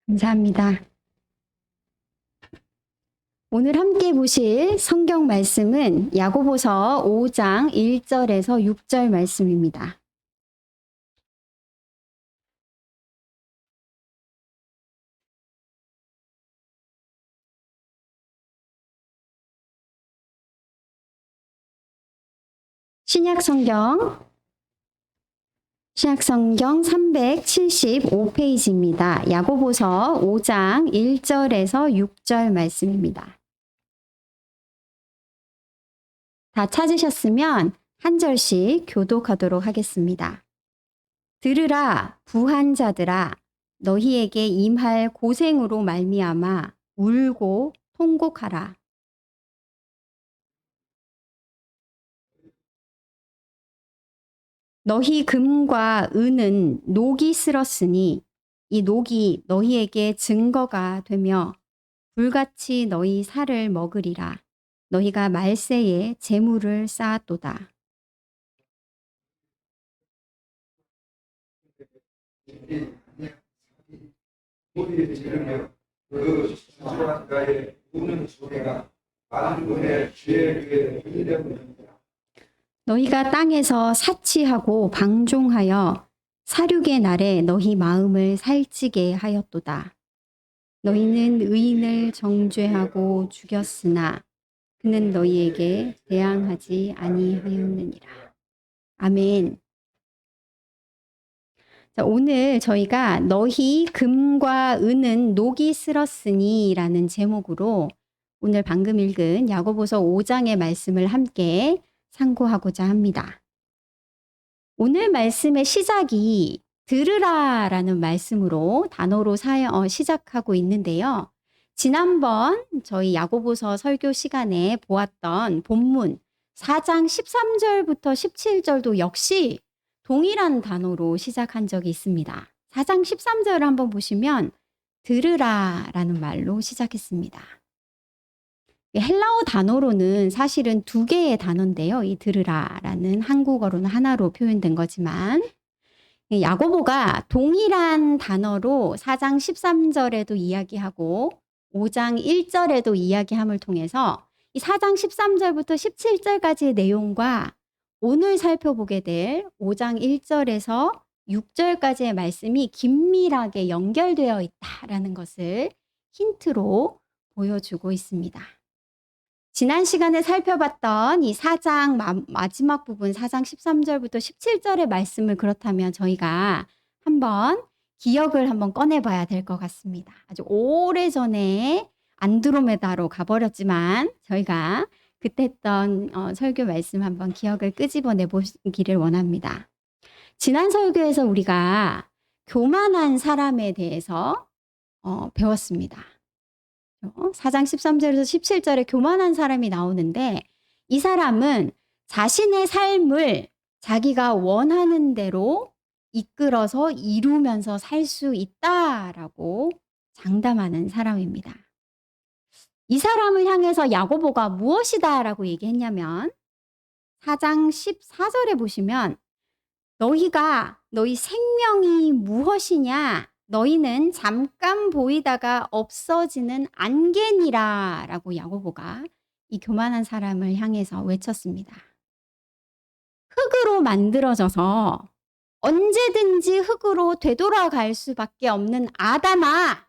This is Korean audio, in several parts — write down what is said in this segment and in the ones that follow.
감사합니다. 오늘 함께 보실 성경 말씀은 야고보서 5장 1절에서 6절 말씀입니다. 신약성경 375페이지입니다. 야고보서 5장 1절에서 6절 말씀입니다. 다 찾으셨으면 한 절씩 교독하도록 하겠습니다. 들으라 부한 자들아, 너희에게 임할 고생으로 말미암아 울고 통곡하라. 너희 금과 은은 녹이 쓸었으니 이 녹이 너희에게 증거가 되며 불같이 너희 살을 먹으리라. 너희가 말세에 재물을 쌓았도다. 우리의 지르며 그 시주한가에 우는 소리가 만군의 죄에 들려옵니다. 너희가 땅에서 사치하고 방종하여 사륙의 날에 너희 마음을 살찌게 하였도다. 너희는 의인을 정죄하고 죽였으나 그는 너희에게 대항하지 아니하였느니라. 아멘. 자, 오늘 저희가 너희 금과 은은 녹이 쓸었으니 라는 제목으로 오늘 방금 읽은 야고보서 5장의 말씀을 함께 상고하고자 합니다. 오늘 말씀의 시작이 들으라 라는 말씀으로 단어로 시작하고 있는데요. 지난번 저희 야고보서 설교 시간에 보았던 본문 4장 13절부터 17절도 역시 동일한 단어로 시작한 적이 있습니다. 4장 13절을 한번 보시면 들으라 라는 말로 시작했습니다. 헬라어 단어로는 사실은 두 개의 단어인데요. 이 들으라라는 한국어로는 하나로 표현된 거지만 야고보가 동일한 단어로 4장 13절에도 이야기하고 5장 1절에도 이야기함을 통해서 이 4장 13절부터 17절까지의 내용과 오늘 살펴보게 될 5장 1절에서 6절까지의 말씀이 긴밀하게 연결되어 있다라는 것을 힌트로 보여주고 있습니다. 지난 시간에 살펴봤던 이 4장 마지막 부분 4장 13절부터 17절의 말씀을 그렇다면 저희가 한번 기억을 한번 꺼내봐야 될 것 같습니다. 아주 오래전에 안드로메다로 가버렸지만 저희가 그때 했던 설교 말씀 한번 기억을 끄집어내 보기를 원합니다. 지난 설교에서 우리가 교만한 사람에 대해서 배웠습니다. 4장 13절에서 17절에 교만한 사람이 나오는데 이 사람은 자신의 삶을 자기가 원하는 대로 이끌어서 이루면서 살 수 있다라고 장담하는 사람입니다. 이 사람을 향해서 야고보가 무엇이다라고 얘기했냐면 4장 14절에 보시면 너희 생명이 무엇이냐? 너희는 잠깐 보이다가 없어지는 안개니라 라고 야고보가 이 교만한 사람을 향해서 외쳤습니다. 흙으로 만들어져서 언제든지 흙으로 되돌아갈 수밖에 없는 아담아,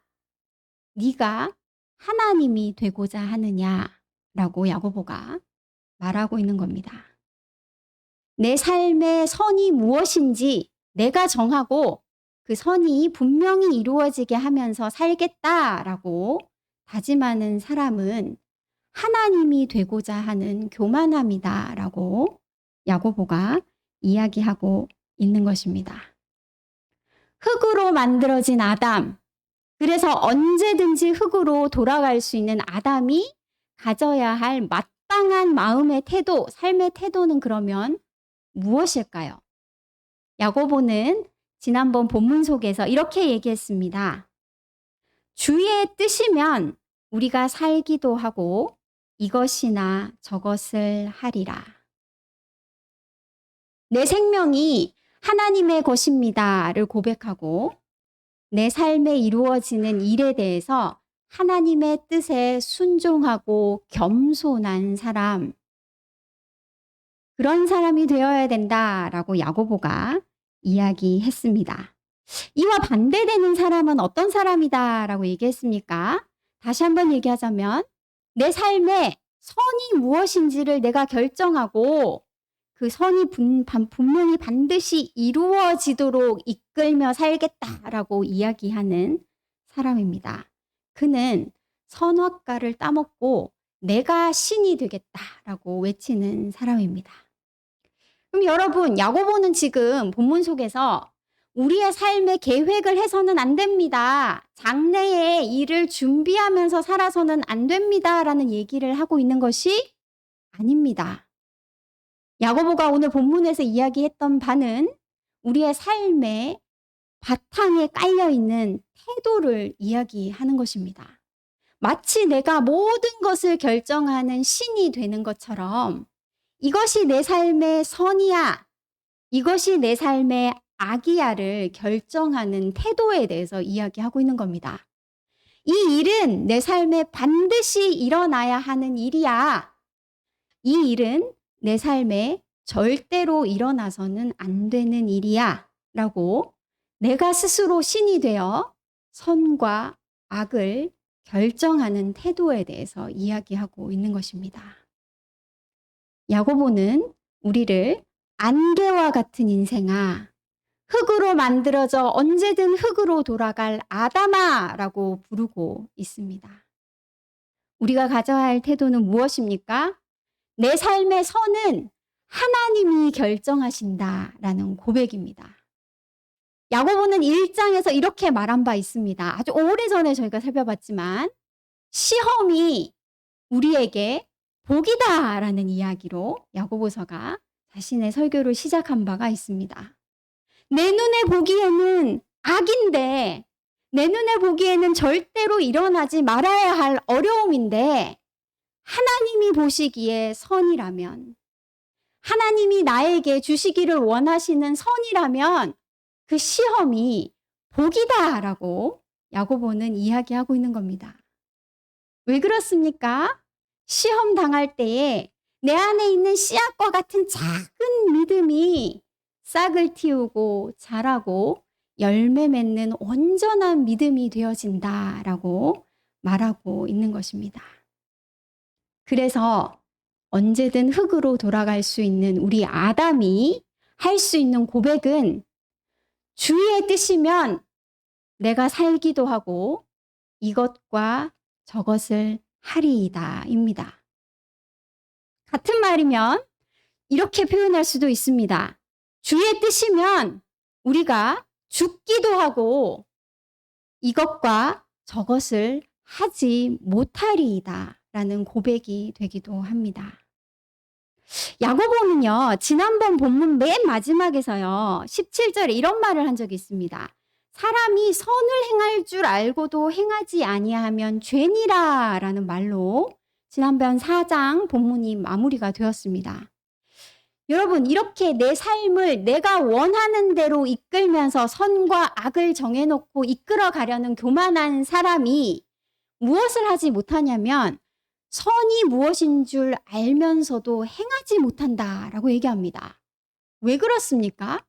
네가 하나님이 되고자 하느냐라고 야고보가 말하고 있는 겁니다. 내 삶의 선이 무엇인지 내가 정하고 그 선이 분명히 이루어지게 하면서 살겠다라고 다짐하는 사람은 하나님이 되고자 하는 교만함이다라고 야고보가 이야기하고 있는 것입니다. 흙으로 만들어진 아담, 그래서 언제든지 흙으로 돌아갈 수 있는 아담이 가져야 할 마땅한 마음의 태도, 삶의 태도는 그러면 무엇일까요? 야고보는 지난번 본문 속에서 이렇게 얘기했습니다. 주의 뜻이면 우리가 살기도 하고 이것이나 저것을 하리라. 내 생명이 하나님의 것입니다를 고백하고 내 삶에 이루어지는 일에 대해서 하나님의 뜻에 순종하고 겸손한 사람, 그런 사람이 되어야 된다라고 야고보가 이야기했습니다. 이와 반대되는 사람은 어떤 사람이다라고 얘기했습니까? 다시 한번 얘기하자면 내 삶에 선이 무엇인지를 내가 결정하고 그 선이 분명히 반드시 이루어지도록 이끌며 살겠다라고 이야기하는 사람입니다. 그는 선악과를 따먹고 내가 신이 되겠다라고 외치는 사람입니다. 그럼 여러분, 야고보는 지금 본문 속에서 우리의 삶의 계획을 해서는 안 됩니다. 장래의 일을 준비하면서 살아서는 안 됩니다라는 얘기를 하고 있는 것이 아닙니다. 야고보가 오늘 본문에서 이야기했던 바는 우리의 삶의 바탕에 깔려있는 태도를 이야기하는 것입니다. 마치 내가 모든 것을 결정하는 신이 되는 것처럼 이것이 내 삶의 선이야, 이것이 내 삶의 악이야를 결정하는 태도에 대해서 이야기하고 있는 겁니다. 이 일은 내 삶에 반드시 일어나야 하는 일이야. 이 일은 내 삶에 절대로 일어나서는 안 되는 일이야 라고 내가 스스로 신이 되어 선과 악을 결정하는 태도에 대해서 이야기하고 있는 것입니다. 야고보는 우리를 안개와 같은 인생아, 흙으로 만들어져 언제든 흙으로 돌아갈 아담아라고 부르고 있습니다. 우리가 가져야 할 태도는 무엇입니까? 내 삶의 선은 하나님이 결정하신다라는 고백입니다. 야고보는 1장에서 이렇게 말한 바 있습니다. 아주 오래전에 저희가 살펴봤지만 시험이 우리에게 복이다라는 이야기로 야고보서가 자신의 설교를 시작한 바가 있습니다. 내 눈에 보기에는 악인데, 내 눈에 보기에는 절대로 일어나지 말아야 할 어려움인데 하나님이 보시기에 선이라면, 하나님이 나에게 주시기를 원하시는 선이라면 그 시험이 복이다라고 야고보는 이야기하고 있는 겁니다. 왜 그렇습니까? 시험 당할 때에 내 안에 있는 씨앗과 같은 작은 믿음이 싹을 틔우고 자라고 열매 맺는 온전한 믿음이 되어진다라고 말하고 있는 것입니다. 그래서 언제든 흙으로 돌아갈 수 있는 우리 아담이 할 수 있는 고백은 주의 뜻이면 내가 살기도 하고 이것과 저것을 하리이다입니다. 같은 말이면 이렇게 표현할 수도 있습니다. 주의 뜻이면 우리가 죽기도 하고 이것과 저것을 하지 못하리이다 라는 고백이 되기도 합니다. 야고보는요, 지난번 본문 맨 마지막에서요, 17절에 이런 말을 한 적이 있습니다. 사람이 선을 행할 줄 알고도 행하지 아니하면 죄니라 라는 말로 지난번 4장 본문이 마무리가 되었습니다. 여러분, 이렇게 내 삶을 내가 원하는 대로 이끌면서 선과 악을 정해놓고 이끌어가려는 교만한 사람이 무엇을 하지 못하냐면 선이 무엇인 줄 알면서도 행하지 못한다라고 얘기합니다. 왜 그렇습니까?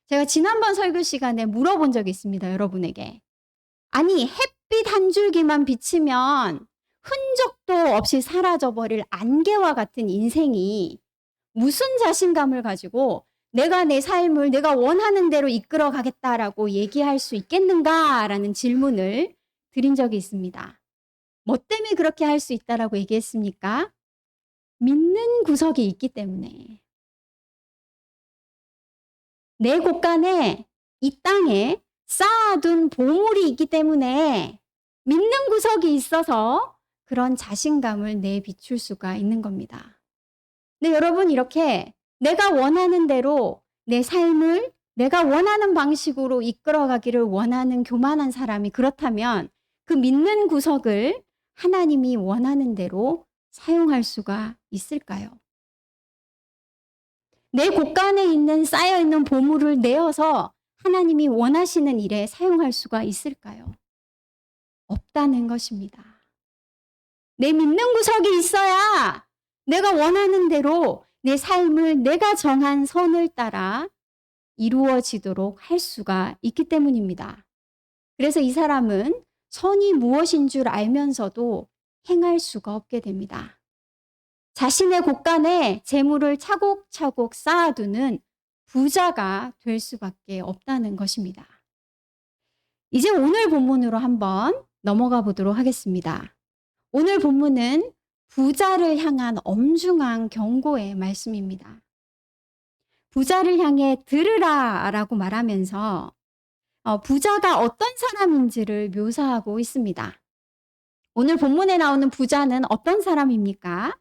제가 지난번 설교 시간에 물어본 적이 있습니다, 여러분에게. 아니, 햇빛 한 줄기만 비치면 흔적도 없이 사라져버릴 안개와 같은 인생이 무슨 자신감을 가지고 내가 내 삶을 내가 원하는 대로 이끌어 가겠다라고 얘기할 수 있겠는가라는 질문을 드린 적이 있습니다. 뭐 때문에 그렇게 할 수 있다라고 얘기했습니까? 믿는 구석이 있기 때문에. 내 곳간에 이 땅에 쌓아둔 보물이 있기 때문에 믿는 구석이 있어서 그런 자신감을 내비출 수가 있는 겁니다. 근데 여러분, 이렇게 내가 원하는 대로 내 삶을 내가 원하는 방식으로 이끌어가기를 원하는 교만한 사람이 그렇다면 그 믿는 구석을 하나님이 원하는 대로 사용할 수가 있을까요? 내 곳간에 있는 쌓여있는 보물을 내어서 하나님이 원하시는 일에 사용할 수가 있을까요? 없다는 것입니다. 내 믿는 구석이 있어야 내가 원하는 대로 내 삶을 내가 정한 선을 따라 이루어지도록 할 수가 있기 때문입니다. 그래서 이 사람은 선이 무엇인 줄 알면서도 행할 수가 없게 됩니다. 자신의 곳간에 재물을 차곡차곡 쌓아두는 부자가 될 수밖에 없다는 것입니다. 이제 오늘 본문으로 한번 넘어가 보도록 하겠습니다. 오늘 본문은 부자를 향한 엄중한 경고의 말씀입니다. 부자를 향해 들으라 라고 말하면서 부자가 어떤 사람인지를 묘사하고 있습니다. 오늘 본문에 나오는 부자는 어떤 사람입니까?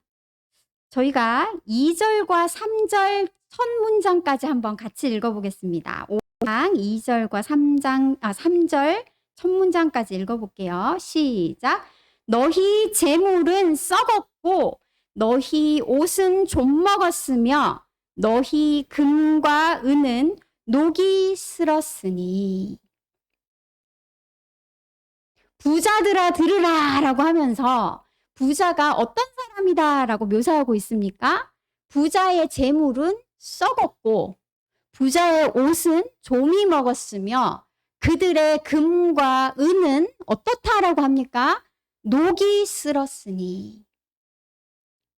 저희가 2절과 3절 첫 문장까지 한번 같이 읽어보겠습니다. 5장 2절과 3절 첫 문장까지 읽어볼게요. 시작. 너희 재물은 썩었고 너희 옷은 좀 먹었으며 너희 금과 은은 녹이 슬었으니. 부자들아 들으라 라고 하면서 부자가 어떤 사람이다 라고 묘사하고 있습니까? 부자의 재물은 썩었고 부자의 옷은 좀이 먹었으며 그들의 금과 은은 어떻다라고 합니까? 녹이 슬었으니.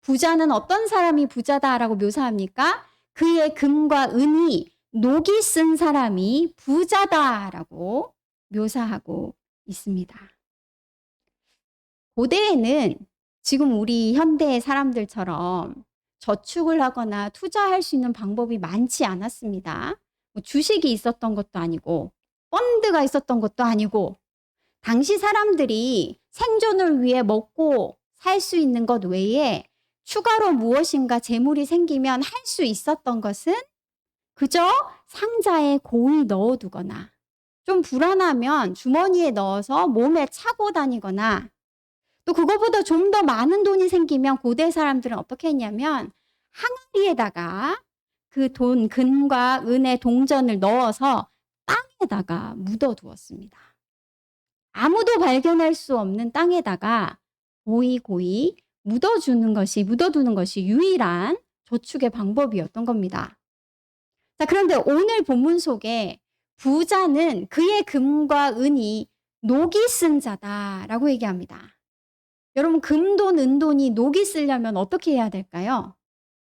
부자는 어떤 사람이 부자다라고 묘사합니까? 그의 금과 은이 녹이 쓴 사람이 부자다라고 묘사하고 있습니다. 고대에는 지금 우리 현대의 사람들처럼 저축을 하거나 투자할 수 있는 방법이 많지 않았습니다. 주식이 있었던 것도 아니고 펀드가 있었던 것도 아니고 당시 사람들이 생존을 위해 먹고 살 수 있는 것 외에 추가로 무엇인가 재물이 생기면 할 수 있었던 것은 그저 상자에 고이 넣어두거나 좀 불안하면 주머니에 넣어서 몸에 차고 다니거나 또 그거보다 좀 더 많은 돈이 생기면 고대 사람들은 어떻게 했냐면 항아리에다가 그 돈, 금과 은의 동전을 넣어서 땅에다가 묻어두었습니다. 아무도 발견할 수 없는 땅에다가 고이 묻어두는 것이 유일한 저축의 방법이었던 겁니다. 자, 그런데 오늘 본문 속에 부자는 그의 금과 은이 녹이 쓴 자다라고 얘기합니다. 여러분, 금돈, 은돈이 녹이 쓰려면 어떻게 해야 될까요?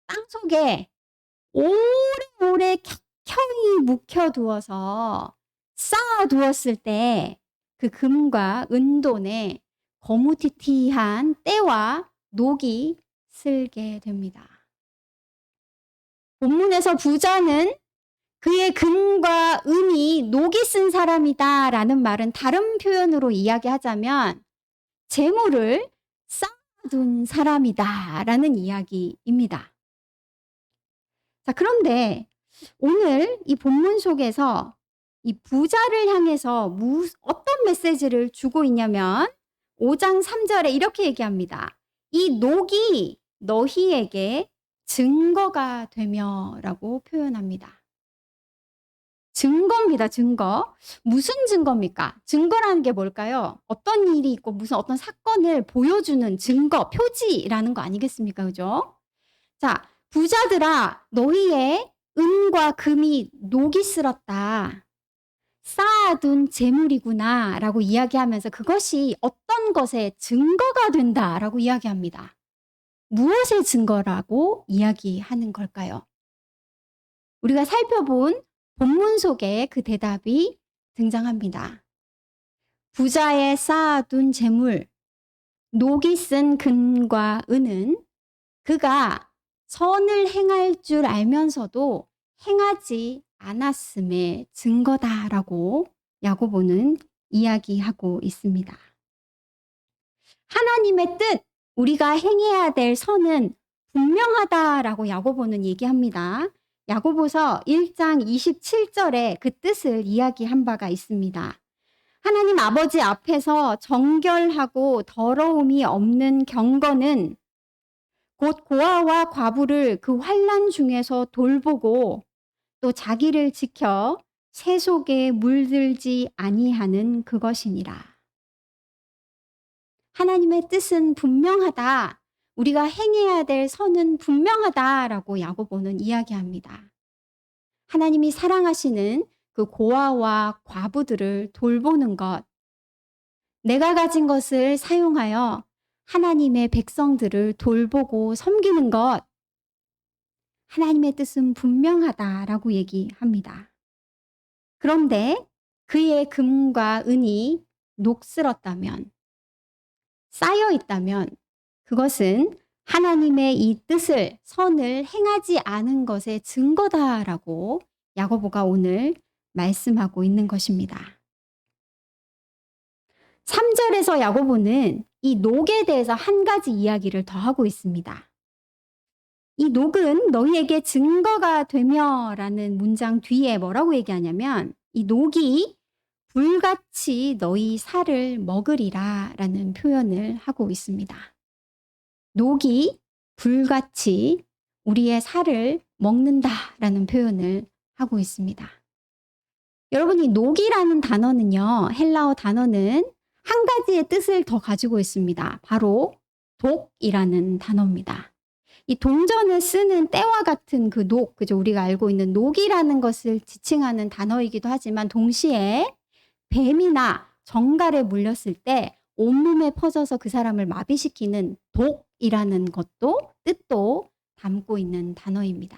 땅 속에 오래오래 켜켜이 묵혀두어서 쌓아두었을 때 그 금과 은돈에 거무튀튀한 때와 녹이 슬게 됩니다. 본문에서 부자는 그의 금과 은이 녹이 쓴 사람이다 라는 말은 다른 표현으로 이야기하자면 재물을 쌓아둔 사람이다 라는 이야기입니다. 자, 그런데 오늘 이 본문 속에서 이 부자를 향해서 어떤 메시지를 주고 있냐면 5장 3절에 이렇게 얘기합니다. 이 녹이 너희에게 증거가 되며 라고 표현합니다. 증거입니다. 증거. 무슨 증거입니까? 증거라는 게 뭘까요? 어떤 일이 있고 무슨 어떤 사건을 보여주는 증거, 표지라는 거 아니겠습니까? 그죠? 자, 부자들아 너희의 은과 금이 녹이 슬었다. 쌓아둔 재물이구나 라고 이야기하면서 그것이 어떤 것의 증거가 된다 라고 이야기합니다. 무엇의 증거라고 이야기하는 걸까요? 우리가 살펴본 본문 속에 그 대답이 등장합니다. 부자의 쌓아둔 재물, 녹이 쓴 금과 은은 그가 선을 행할 줄 알면서도 행하지 않았음의 증거다라고 야고보는 이야기하고 있습니다. 하나님의 뜻, 우리가 행해야 될 선은 분명하다라고 야고보는 얘기합니다. 야고보서 1장 27절에 그 뜻을 이야기한 바가 있습니다. 하나님 아버지 앞에서 정결하고 더러움이 없는 경건은 곧 고아와 과부를 그 환난 중에서 돌보고 또 자기를 지켜 새 속에 물들지 아니하는 그것이니라. 하나님의 뜻은 분명하다. 우리가 행해야 될 선은 분명하다라고 야고보는 이야기합니다. 하나님이 사랑하시는 그 고아와 과부들을 돌보는 것, 내가 가진 것을 사용하여 하나님의 백성들을 돌보고 섬기는 것, 하나님의 뜻은 분명하다라고 얘기합니다. 그런데 그의 금과 은이 녹슬었다면, 쌓여 있다면 그것은 하나님의 이 뜻을, 선을 행하지 않은 것의 증거다라고 야고보가 오늘 말씀하고 있는 것입니다. 3절에서 야고보는 이 녹에 대해서 한 가지 이야기를 더 하고 있습니다. 이 녹은 너희에게 증거가 되며라는 문장 뒤에 뭐라고 얘기하냐면 이 녹이 불같이 너희 살을 먹으리라 라는 표현을 하고 있습니다. 녹이 불같이 우리의 살을 먹는다라는 표현을 하고 있습니다. 여러분, 이 녹이라는 단어는요, 헬라어 단어는 한 가지의 뜻을 더 가지고 있습니다. 바로 독이라는 단어입니다. 이 동전을 쓰는 때와 같은 그 녹, 그죠? 우리가 알고 있는 녹이라는 것을 지칭하는 단어이기도 하지만 동시에 뱀이나 정갈에 물렸을 때 온몸에 퍼져서 그 사람을 마비시키는 독이라는 것도 뜻도 담고 있는 단어입니다.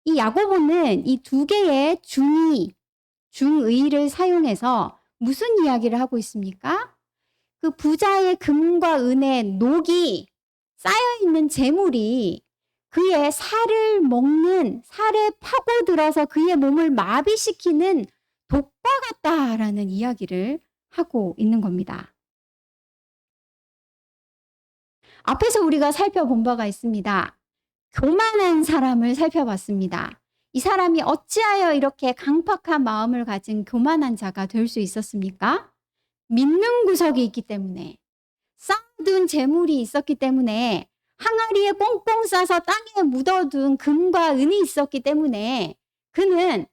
이 야고보는 이 두 개의 중의를 사용해서 무슨 이야기를 하고 있습니까? 그 부자의 금과 은의 녹이 쌓여있는 재물이 그의 살을 먹는, 살에 파고들어서 그의 몸을 마비시키는 독과 같다라는 이야기를 하고 있는 겁니다. 앞에서 우리가 살펴본 바가 있습니다. 교만한 사람을 살펴봤습니다. 이 사람이 어찌하여 이렇게 강팍한 마음을 가진 교만한 자가 될 수 있었습니까? 믿는 구석이 있기 때문에, 쌓아둔 재물이 있었기 때문에, 항아리에 꽁꽁 싸서 땅에 묻어둔 금과 은이 있었기 때문에 그는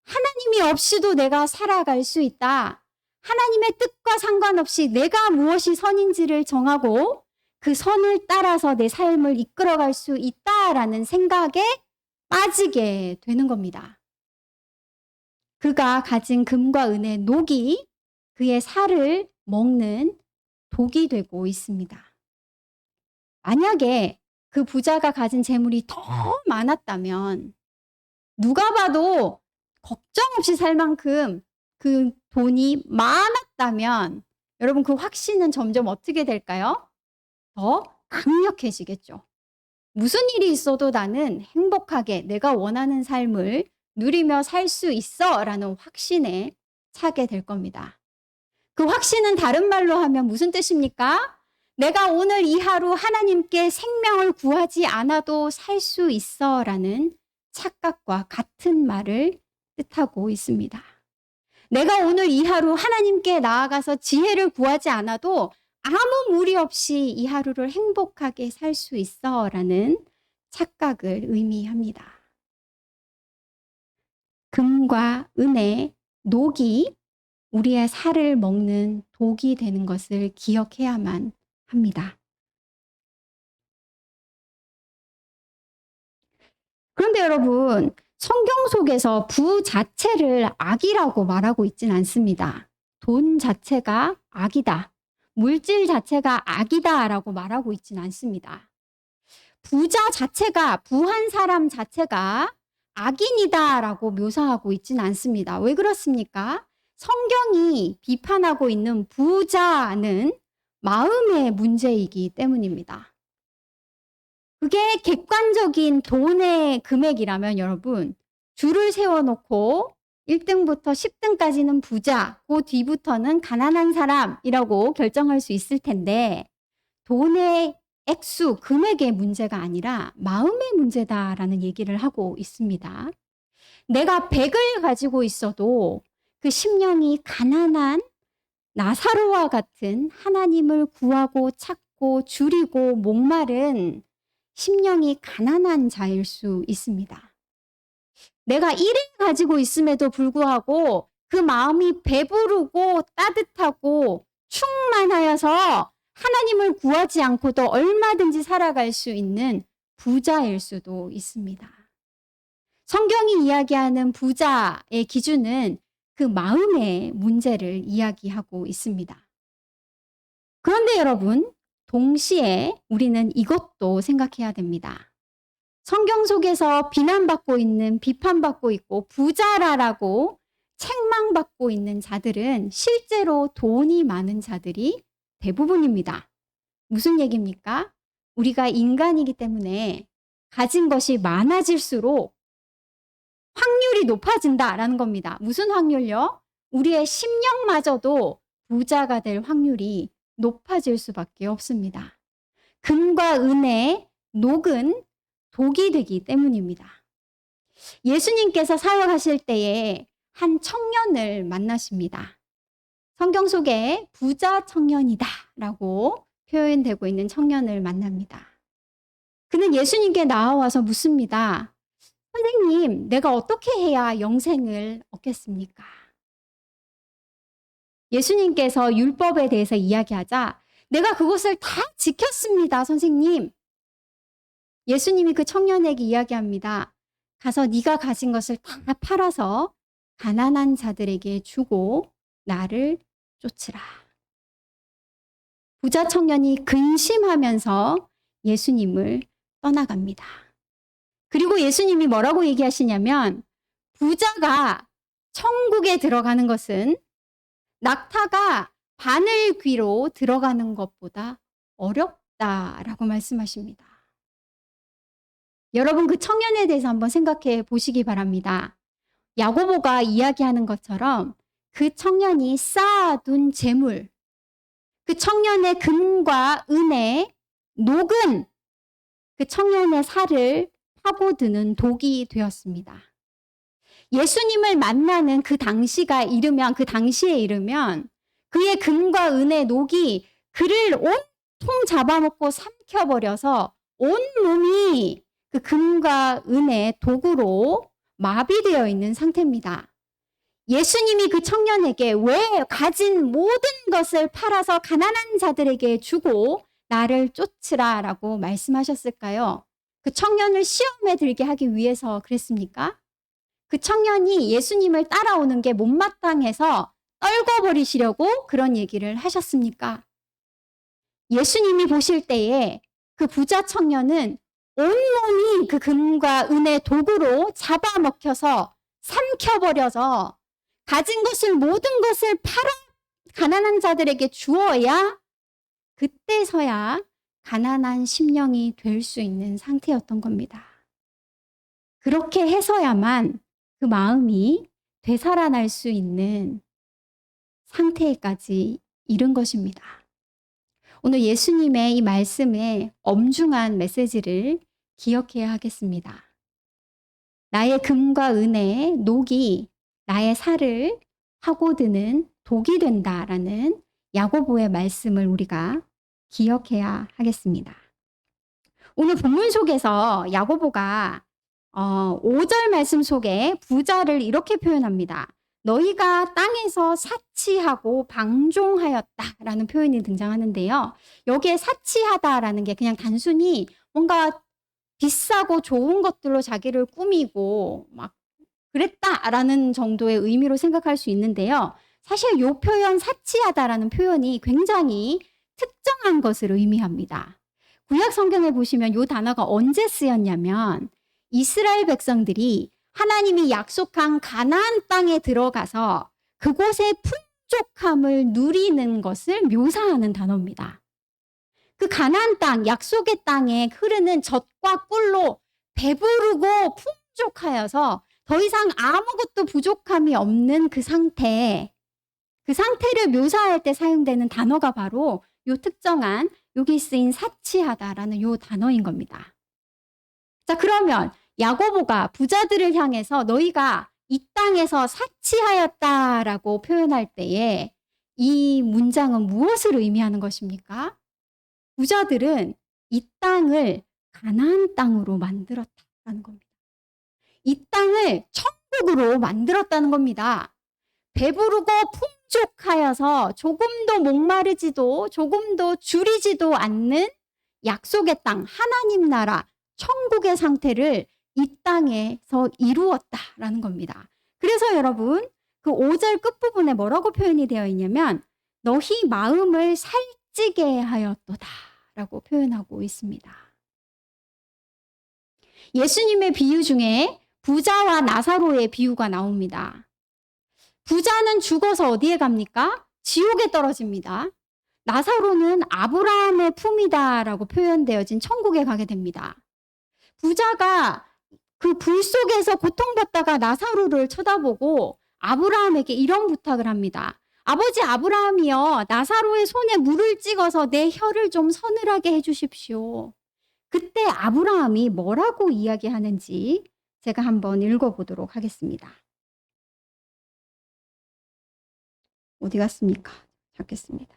하나님이 없이도 내가 살아갈 수 있다. 하나님의 뜻과 상관없이 내가 무엇이 선인지를 정하고 그 선을 따라서 내 삶을 이끌어갈 수 있다라는 생각에 빠지게 되는 겁니다. 그가 가진 금과 은의 녹이 그의 살을 먹는 독이 되고 있습니다. 만약에 그 부자가 가진 재물이 더 많았다면 누가 봐도 걱정 없이 살 만큼 그 돈이 많았다면 여러분 그 확신은 점점 어떻게 될까요? 더 강력해지겠죠. 무슨 일이 있어도 나는 행복하게 내가 원하는 삶을 누리며 살 수 있어 라는 확신에 차게 될 겁니다. 그 확신은 다른 말로 하면 무슨 뜻입니까? 내가 오늘 이 하루 하나님께 생명을 구하지 않아도 살 수 있어 라는 착각과 같은 말을 뜻하고 있습니다. 내가 오늘 이 하루 하나님께 나아가서 지혜를 구하지 않아도 아무 무리 없이 이 하루를 행복하게 살 수 있어 라는 착각을 의미합니다. 금과 은의 녹이 우리의 살을 먹는 독이 되는 것을 기억해야만 합니다. 그런데 여러분, 성경 속에서 부 자체를 악이라고 말하고 있진 않습니다. 돈 자체가 악이다. 물질 자체가 악이다라고 말하고 있진 않습니다. 부자 자체가, 부한 사람 자체가 악인이다라고 묘사하고 있진 않습니다. 왜 그렇습니까? 성경이 비판하고 있는 부자는 마음의 문제이기 때문입니다. 그게 객관적인 돈의 금액이라면 여러분, 줄을 세워놓고 1등부터 10등까지는 부자, 그 뒤부터는 가난한 사람이라고 결정할 수 있을 텐데 돈의 액수, 금액의 문제가 아니라 마음의 문제다라는 얘기를 하고 있습니다. 내가 100을 가지고 있어도 그 심령이 가난한 나사로와 같은 하나님을 구하고 찾고 줄이고 목마른 심령이 가난한 자일 수 있습니다. 내가 일을 가지고 있음에도 불구하고 그 마음이 배부르고 따뜻하고 충만하여서 하나님을 구하지 않고도 얼마든지 살아갈 수 있는 부자일 수도 있습니다. 성경이 이야기하는 부자의 기준은 그 마음의 문제를 이야기하고 있습니다. 그런데 여러분, 동시에 우리는 이것도 생각해야 됩니다. 성경 속에서 비난받고 있는, 비판받고 있고 부자라라고 책망받고 있는 자들은 실제로 돈이 많은 자들이 대부분입니다. 무슨 얘기입니까? 우리가 인간이기 때문에 가진 것이 많아질수록 확률이 높아진다라는 겁니다. 무슨 확률요? 우리의 심령마저도 부자가 될 확률이 높아질 수밖에 없습니다. 금과 은의 녹은 독이 되기 때문입니다. 예수님께서 사역하실 때에 한 청년을 만나십니다. 성경 속에 부자 청년이다 라고 표현되고 있는 청년을 만납니다. 그는 예수님께 나와서 묻습니다. 선생님, 내가 어떻게 해야 영생을 얻겠습니까? 예수님께서 율법에 대해서 이야기하자 내가 그것을 다 지켰습니다, 선생님. 예수님이 그 청년에게 이야기합니다. 가서 네가 가진 것을 다 팔아서 가난한 자들에게 주고 나를 쫓으라. 부자 청년이 근심하면서 예수님을 떠나갑니다. 그리고 예수님이 뭐라고 얘기하시냐면 부자가 천국에 들어가는 것은 낙타가 바늘 귀로 들어가는 것보다 어렵다라고 말씀하십니다. 여러분, 그 청년에 대해서 한번 생각해 보시기 바랍니다. 야고보가 이야기하는 것처럼 그 청년이 쌓아둔 재물, 그 청년의 금과 은의 녹은 그 청년의 살을 파고드는 독이 되었습니다. 예수님을 만나는 그 당시에 이르면 그의 금과 은의 녹이 그를 온통 잡아먹고 삼켜버려서 온 몸이 그 금과 은의 독으로 마비되어 있는 상태입니다. 예수님이 그 청년에게 왜 가진 모든 것을 팔아서 가난한 자들에게 주고 나를 쫓으라 라고 말씀하셨을까요? 그 청년을 시험에 들게 하기 위해서 그랬습니까? 그 청년이 예수님을 따라오는 게 못마땅해서 떨궈버리시려고 그런 얘기를 하셨습니까? 예수님이 보실 때에 그 부자 청년은 온몸이 그 금과 은의 독으로 잡아먹혀서 삼켜버려서 가진 것을 모든 것을 팔아 가난한 자들에게 주어야 그때서야 가난한 심령이 될 수 있는 상태였던 겁니다. 그렇게 해서야만 그 마음이 되살아날 수 있는 상태까지 이른 것입니다. 오늘 예수님의 이 말씀의 엄중한 메시지를 기억해야 하겠습니다. 나의 금과 은의 녹이 나의 살을 파고드는 독이 된다라는 야고보의 말씀을 우리가 기억해야 하겠습니다. 오늘 본문 속에서 야고보가 5절 말씀 속에 부자를 이렇게 표현합니다. 너희가 땅에서 사치하고 방종하였다라는 표현이 등장하는데요. 여기에 사치하다라는 게 그냥 단순히 뭔가 비싸고 좋은 것들로 자기를 꾸미고 막 그랬다라는 정도의 의미로 생각할 수 있는데요. 사실 이 표현 사치하다라는 표현이 굉장히 특정한 것을 의미합니다. 구약 성경에 보시면 이 단어가 언제 쓰였냐면 이스라엘 백성들이 하나님이 약속한 가나안 땅에 들어가서 그곳의 풍족함을 누리는 것을 묘사하는 단어입니다. 그 가나안 땅, 약속의 땅에 흐르는 젖과 꿀로 배부르고 풍족하여서 더 이상 아무것도 부족함이 없는 그 상태를 묘사할 때 사용되는 단어가 바로 요 특정한 여기 쓰인 사치하다라는 요 단어인 겁니다. 자, 그러면 야고보가 부자들을 향해서 너희가 이 땅에서 사치하였다라고 표현할 때에 이 문장은 무엇을 의미하는 것입니까? 부자들은 이 땅을 가나안 땅으로 만들었다는 겁니다. 이 땅을 천국으로 만들었다는 겁니다. 배부르고 풍족하여서 조금도 목마르지도 조금도 줄이지도 않는 약속의 땅, 하나님 나라, 천국의 상태를 이 땅에서 이루었다라는 겁니다. 그래서 여러분, 그 5절 끝부분에 뭐라고 표현이 되어 있냐면 너희 마음을 살찌게 하였도다 라고 표현하고 있습니다. 예수님의 비유 중에 부자와 나사로의 비유가 나옵니다. 부자는 죽어서 어디에 갑니까? 지옥에 떨어집니다. 나사로는 아브라함의 품이다라고 표현되어진 천국에 가게 됩니다. 부자가 그 불 속에서 고통받다가 나사로를 쳐다보고 아브라함에게 이런 부탁을 합니다. 아버지 아브라함이여, 나사로의 손에 물을 찍어서 내 혀를 좀 서늘하게 해주십시오. 그때 아브라함이 뭐라고 이야기하는지 제가 한번 읽어보도록 하겠습니다. 어디 갔습니까? 찾겠습니다.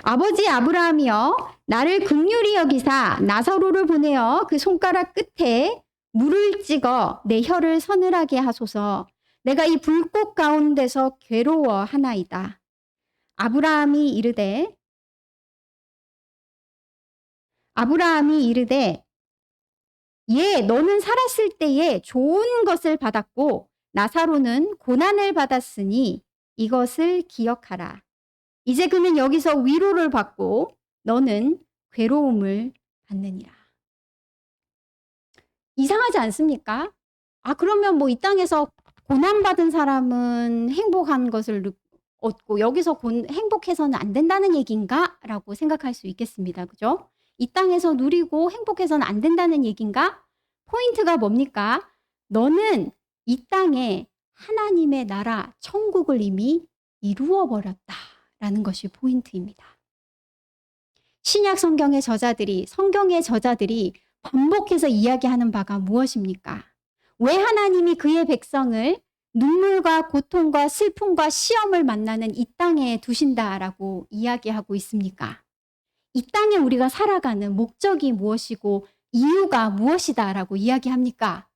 아버지 아브라함이여, 나를 긍휼히 여기사 나사로를 보내어 그 손가락 끝에 물을 찍어 내 혀를 서늘하게 하소서. 내가 이 불꽃 가운데서 괴로워하나이다. 아브라함이 이르되 예, 너는 살았을 때에 좋은 것을 받았고 나사로는 고난을 받았으니 이것을 기억하라. 이제 그는 여기서 위로를 받고 너는 괴로움을 받느니라. 이상하지 않습니까? 그러면 뭐 이 땅에서 고난받은 사람은 행복한 것을 얻고 여기서 행복해서는 안 된다는 얘기인가? 라고 생각할 수 있겠습니다. 그죠? 이 땅에서 누리고 행복해서는 안 된다는 얘기인가? 포인트가 뭡니까? 너는 이 땅에 하나님의 나라, 천국을 이미 이루어 버렸다라는 것이 포인트입니다. 신약 성경의 저자들이, 성경의 저자들이 반복해서 이야기하는 바가 무엇입니까? 왜 하나님이 그의 백성을 눈물과 고통과 슬픔과 시험을 만나는 이 땅에 두신다라고 이야기하고 있습니까? 이 땅에 우리가 살아가는 목적이 무엇이고 이유가 무엇이다라고 이야기합니까?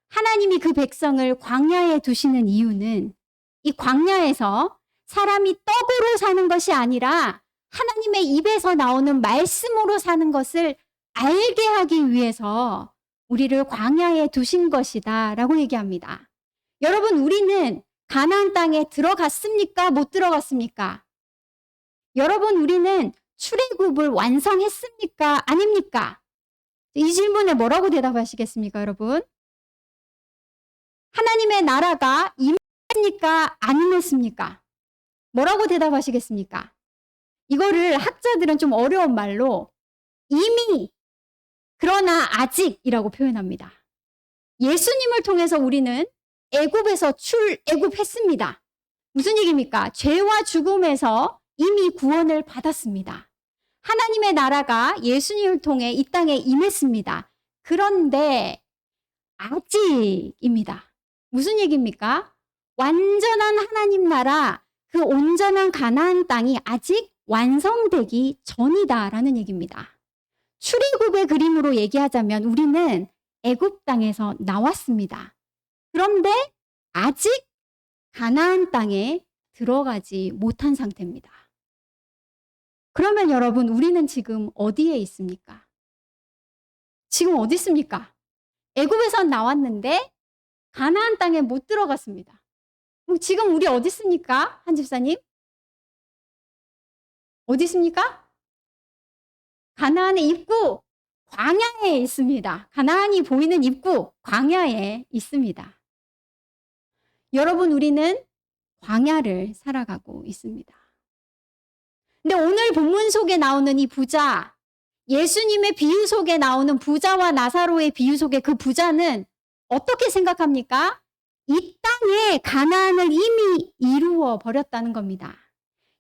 하나님이 그 백성을 광야에 두시는 이유는 이 광야에서 사람이 떡으로 사는 것이 아니라 하나님의 입에서 나오는 말씀으로 사는 것을 알게 하기 위해서 우리를 광야에 두신 것이다 라고 얘기합니다. 여러분, 우리는 가나안 땅에 들어갔습니까? 못 들어갔습니까? 여러분, 우리는 출애굽을 완성했습니까? 아닙니까? 이 질문에 뭐라고 대답하시겠습니까, 여러분? 하나님의 나라가 임했습니까? 안 임했습니까? 뭐라고 대답하시겠습니까? 이거를 학자들은 좀 어려운 말로 이미, 그러나 아직이라고 표현합니다. 예수님을 통해서 우리는 애굽에서 출애굽했습니다. 무슨 얘기입니까? 죄와 죽음에서 이미 구원을 받았습니다. 하나님의 나라가 예수님을 통해 이 땅에 임했습니다. 그런데 아직입니다. 무슨 얘기입니까? 완전한 하나님 나라, 그 온전한 가나안 땅이 아직 완성되기 전이다라는 얘기입니다. 출애굽의 그림으로 얘기하자면 우리는 애굽 땅에서 나왔습니다. 그런데 아직 가나안 땅에 들어가지 못한 상태입니다. 그러면 여러분, 우리는 지금 어디에 있습니까? 지금 어디 있습니까? 애굽에서 나왔는데 가나안 땅에 못 들어갔습니다. 그럼 지금 우리 어디 있습니까? 한 집사님? 어디 있습니까? 가나안의 입구, 광야에 있습니다. 가나안이 보이는 입구, 광야에 있습니다. 여러분, 우리는 광야를 살아가고 있습니다. 근데 오늘 본문 속에 나오는 이 부자, 예수님의 비유 속에 나오는 부자와 나사로의 비유 속에 그 부자는 어떻게 생각합니까? 이 땅에 가나안을 이미 이루어 버렸다는 겁니다.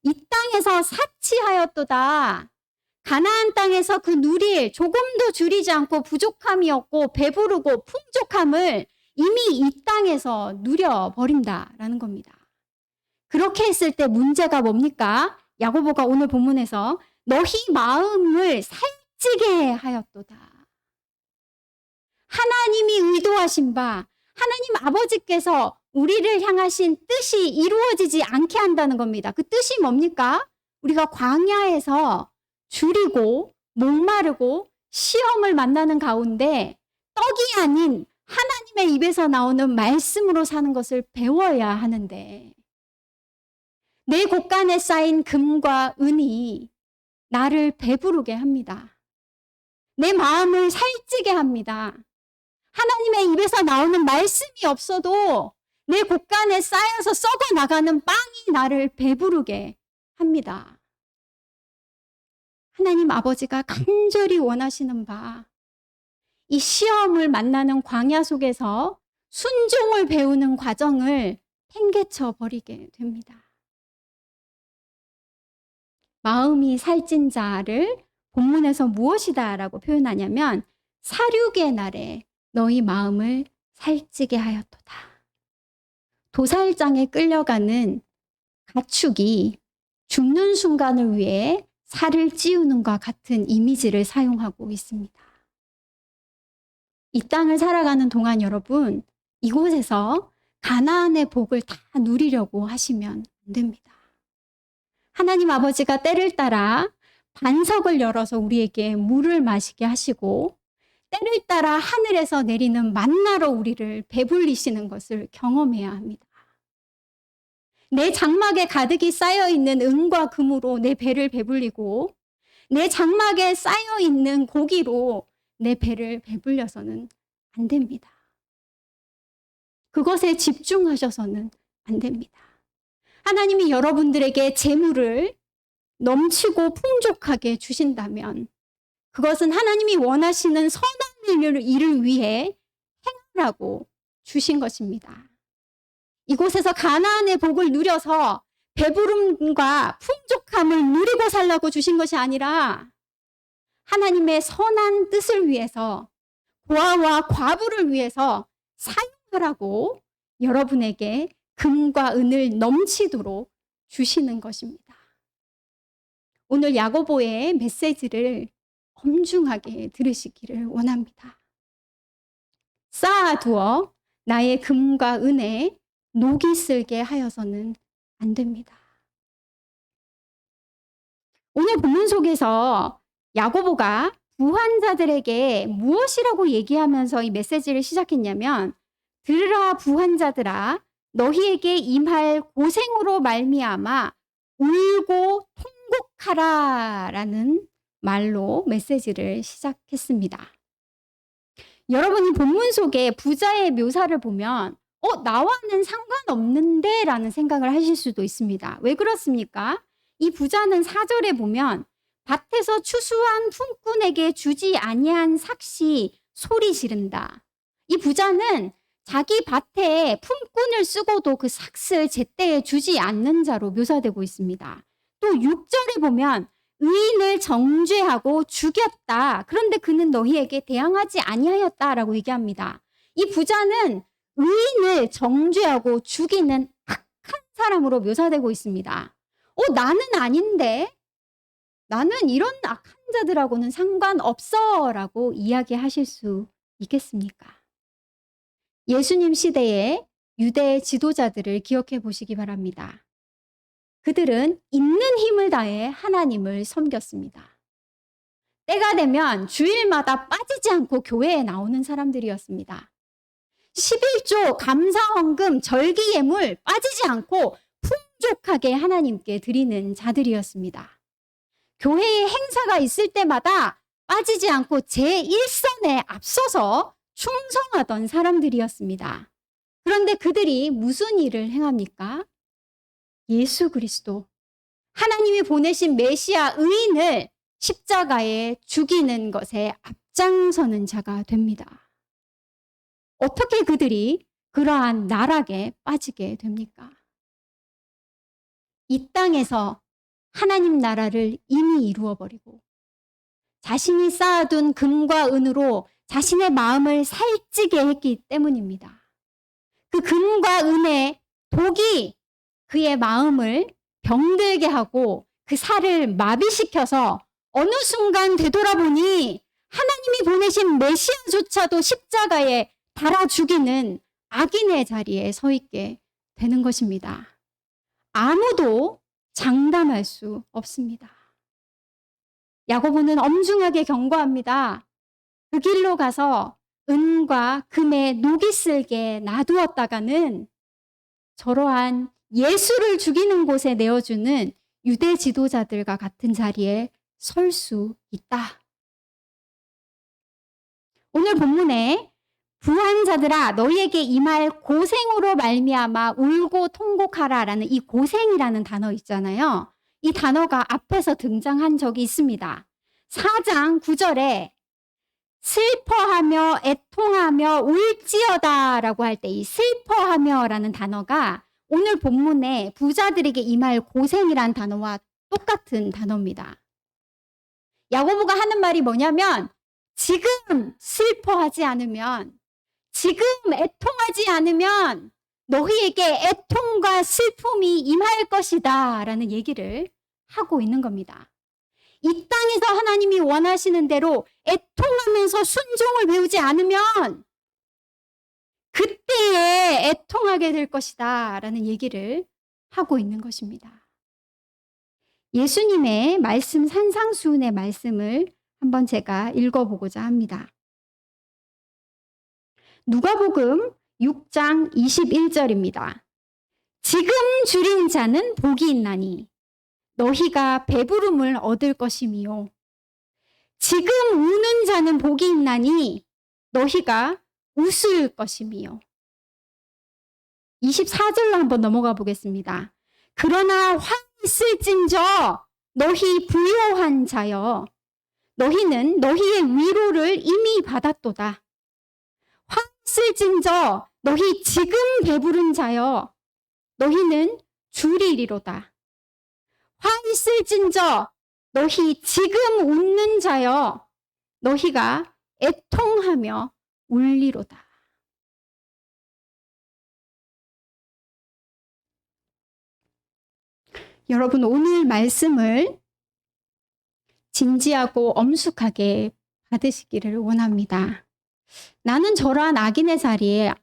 이 땅에서 사치하였도다. 가나안 땅에서 그 누릴 조금도 줄이지 않고 부족함이 없고 배부르고 풍족함을 이미 이 땅에서 누려버린다라는 겁니다. 그렇게 했을 때 문제가 뭡니까? 야고보가 오늘 본문에서 너희 마음을 살찌게 하였도다. 하나님이 의도하신 바, 하나님 아버지께서 우리를 향하신 뜻이 이루어지지 않게 한다는 겁니다. 그 뜻이 뭡니까? 우리가 광야에서 줄이고 목마르고 시험을 만나는 가운데 떡이 아닌 하나님의 입에서 나오는 말씀으로 사는 것을 배워야 하는데, 내 곳간에 쌓인 금과 은이 나를 배부르게 합니다. 내 마음을 살찌게 합니다. 하나님의 입에서 나오는 말씀이 없어도 내 곳간에 쌓여서 썩어 나가는 빵이 나를 배부르게 합니다. 하나님 아버지가 간절히 원하시는 바, 이 시험을 만나는 광야 속에서 순종을 배우는 과정을 팽개쳐 버리게 됩니다. 마음이 살찐 자를 본문에서 무엇이다라고 표현하냐면, 사륙의 날에 너희 마음을 살찌게 하였도다. 도살장에 끌려가는 가축이 죽는 순간을 위해 살을 찌우는과 같은 이미지를 사용하고 있습니다. 이 땅을 살아가는 동안 여러분, 이곳에서 가나안의 복을 다 누리려고 하시면 안 됩니다. 하나님 아버지가 때를 따라 반석을 열어서 우리에게 물을 마시게 하시고, 때를 따라 하늘에서 내리는 만나로 우리를 배불리시는 것을 경험해야 합니다. 내 장막에 가득히 쌓여있는 은과 금으로 내 배를 배불리고, 내 장막에 쌓여있는 고기로 내 배를 배불려서는 안 됩니다. 그것에 집중하셔서는 안 됩니다. 하나님이 여러분들에게 재물을 넘치고 풍족하게 주신다면, 그것은 하나님이 원하시는 선한 일을 위해 행하라고 주신 것입니다. 이곳에서 가나안의 복을 누려서 배부름과 풍족함을 누리고 살라고 주신 것이 아니라, 하나님의 선한 뜻을 위해서, 고아와 과부를 위해서 사용하라고 여러분에게 금과 은을 넘치도록 주시는 것입니다. 오늘 야고보의 메시지를 엄중하게 들으시기를 원합니다. 쌓아두어 나의 금과 은에 녹이 슬게 하여서는 안 됩니다. 오늘 본문 속에서 야고보가 부한 자들에게 무엇이라고 얘기하면서 이 메시지를 시작했냐면, 들으라 부한 자들아, 너희에게 임할 고생으로 말미암아 울고 통곡하라 라는 말로 메시지를 시작했습니다. 여러분이 본문 속에 부자의 묘사를 보면 나와는 상관없는데 라는 생각을 하실 수도 있습니다. 왜 그렇습니까? 이 부자는 4절에 보면 밭에서 추수한 품꾼에게 주지 아니한 삭시 소리 지른다. 이 부자는 자기 밭에 품꾼을 쓰고도 그 삭스를 제때에 주지 않는 자로 묘사되고 있습니다. 또 6절에 보면 의인을 정죄하고 죽였다. 그런데 그는 너희에게 대항하지 아니하였다라고 얘기합니다. 이 부자는 의인을 정죄하고 죽이는 악한 사람으로 묘사되고 있습니다. 나는 아닌데? 나는 이런 악한 자들하고는 상관없어 라고 이야기하실 수 있겠습니까? 예수님 시대의 유대 지도자들을 기억해 보시기 바랍니다. 그들은 있는 힘을 다해 하나님을 섬겼습니다. 때가 되면 주일마다 빠지지 않고 교회에 나오는 사람들이었습니다. 11조 감사헌금 절기 예물 빠지지 않고 풍족하게 하나님께 드리는 자들이었습니다. 교회에 행사가 있을 때마다 빠지지 않고 제1선에 앞서서 충성하던 사람들이었습니다. 그런데 그들이 무슨 일을 행합니까? 예수 그리스도, 하나님이 보내신 메시아 의인을 십자가에 죽이는 것에 앞장서는 자가 됩니다. 어떻게 그들이 그러한 나락에 빠지게 됩니까? 이 땅에서 하나님 나라를 이미 이루어버리고 자신이 쌓아둔 금과 은으로 자신의 마음을 살찌게 했기 때문입니다. 그 금과 은의 독이 그의 마음을 병들게 하고 그 살을 마비시켜서 어느 순간 되돌아보니 하나님이 보내신 메시아조차도 십자가에 달아 죽이는 악인의 자리에 서 있게 되는 것입니다. 아무도 장담할 수 없습니다. 야고보는 엄중하게 경고합니다. 그 길로 가서 은과 금에 녹이 슬게 놔두었다가는 저러한 예수를 죽이는 곳에 내어주는 유대 지도자들과 같은 자리에 설 수 있다. 오늘 본문에 부한 자들아 너희에게 임할 고생으로 말미암아 울고 통곡하라라는 이 고생이라는 단어 있잖아요. 이 단어가 앞에서 등장한 적이 있습니다. 4장 9절에 슬퍼하며 애통하며 울지어다라고 할 때 이 슬퍼하며라는 단어가 오늘 본문에 부자들에게 임할 고생이란 단어와 똑같은 단어입니다. 야고보가 하는 말이 뭐냐면 지금 슬퍼하지 않으면, 지금 애통하지 않으면 너희에게 애통과 슬픔이 임할 것이다 라는 얘기를 하고 있는 겁니다. 이 땅에서 하나님이 원하시는 대로 애통하면서 순종을 배우지 않으면 그때에 애통하게 될 것이다 라는 얘기를 하고 있는 것입니다. 예수님의 말씀 산상수훈의 말씀을 한번 제가 읽어보고자 합니다. 누가복음 6장 21절입니다. 지금 줄인 자는 복이 있나니 너희가 배부름을 얻을 것이미요. 지금 우는 자는 복이 있나니 너희가 웃을 것이미요. 24절로 한번 넘어가 보겠습니다. 그러나 화 있을진저 너희 부요한 자여 너희는 너희의 위로를 이미 받았도다. 화 있을진저 너희 지금 배부른 자여 너희는 줄이리로다. 화 있을진저 너희 지금 웃는 자여 너희가 애통하며 울리로다. 여러분 오늘 말씀을 진지하고 엄숙하게 받으시기를 원합니다. 나는 저러한 악인의 자리에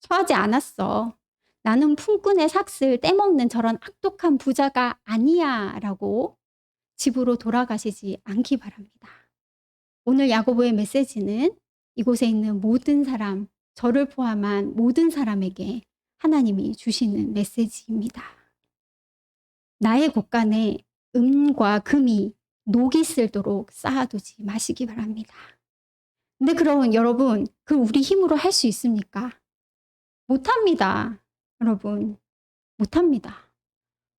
처하지 않았어. 나는 품꾼의 삭슬 떼먹는 저런 악독한 부자가 아니야 라고 집으로 돌아가시지 않기 바랍니다. 오늘 야고보의 메시지는 이곳에 있는 모든 사람, 저를 포함한 모든 사람에게 하나님이 주시는 메시지입니다. 나의 곳간에 은과 금이 녹이 슬도록 쌓아두지 마시기 바랍니다. 근데 그럼 여러분, 그 우리 힘으로 할 수 있습니까? 못합니다. 여러분, 못합니다.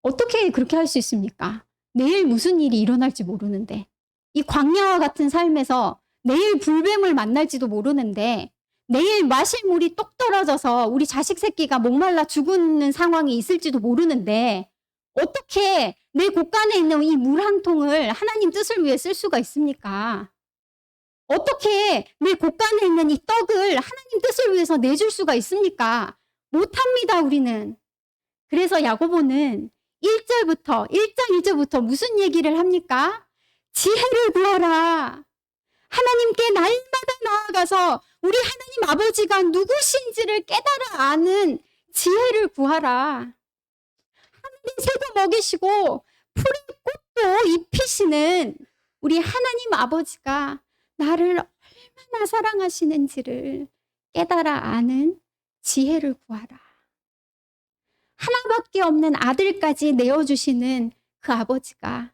어떻게 그렇게 할 수 있습니까? 내일 무슨 일이 일어날지 모르는데, 이 광야와 같은 삶에서 내일 불뱀을 만날지도 모르는데, 내일 마실 물이 똑 떨어져서 우리 자식 새끼가 목말라 죽는 상황이 있을지도 모르는데, 어떻게 내 곳간에 있는 이 물 한 통을 하나님 뜻을 위해 쓸 수가 있습니까? 어떻게 내 곳간에 있는 이 떡을 하나님 뜻을 위해서 내줄 수가 있습니까? 못합니다, 우리는. 그래서 야고보는 1장 1절부터 무슨 얘기를 합니까? 지혜를 구하라. 하나님께 날마다 나아가서 우리 하나님 아버지가 누구신지를 깨달아 아는 지혜를 구하라. 하늘의 새도 먹이시고 풀의 꽃도 입히시는 우리 하나님 아버지가 나를 얼마나 사랑하시는지를 깨달아 아는 지혜를 구하라. 하나밖에 없는 아들까지 내어주시는 그 아버지가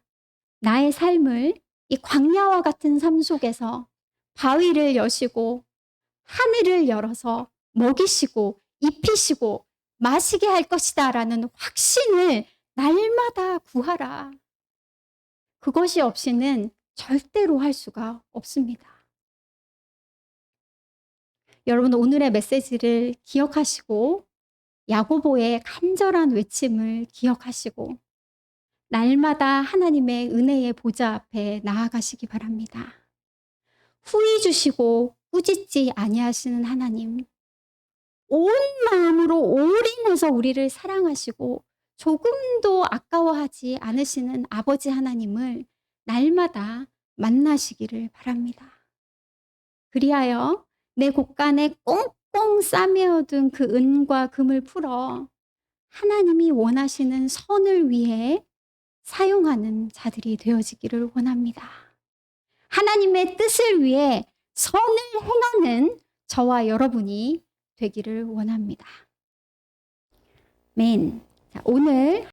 나의 삶을 이 광야와 같은 삶 속에서 바위를 여시고 하늘을 열어서 먹이시고 입히시고 마시게 할 것이다 라는 확신을 날마다 구하라. 그것이 없이는 절대로 할 수가 없습니다. 여러분 오늘의 메시지를 기억하시고 야고보의 간절한 외침을 기억하시고 날마다 하나님의 은혜의 보좌 앞에 나아가시기 바랍니다. 후히 주시고 꾸짖지 아니하시는 하나님, 온 마음으로 올인해서 우리를 사랑하시고 조금도 아까워하지 않으시는 아버지 하나님을 날마다 만나시기를 바랍니다. 그리하여 내 곳간에 꽁꽁 싸매어둔 그 은과 금을 풀어 하나님이 원하시는 선을 위해 사용하는 자들이 되어지기를 원합니다. 하나님의 뜻을 위해 선을 행하는 저와 여러분이 되기를 원합니다. 맨. 자, 오늘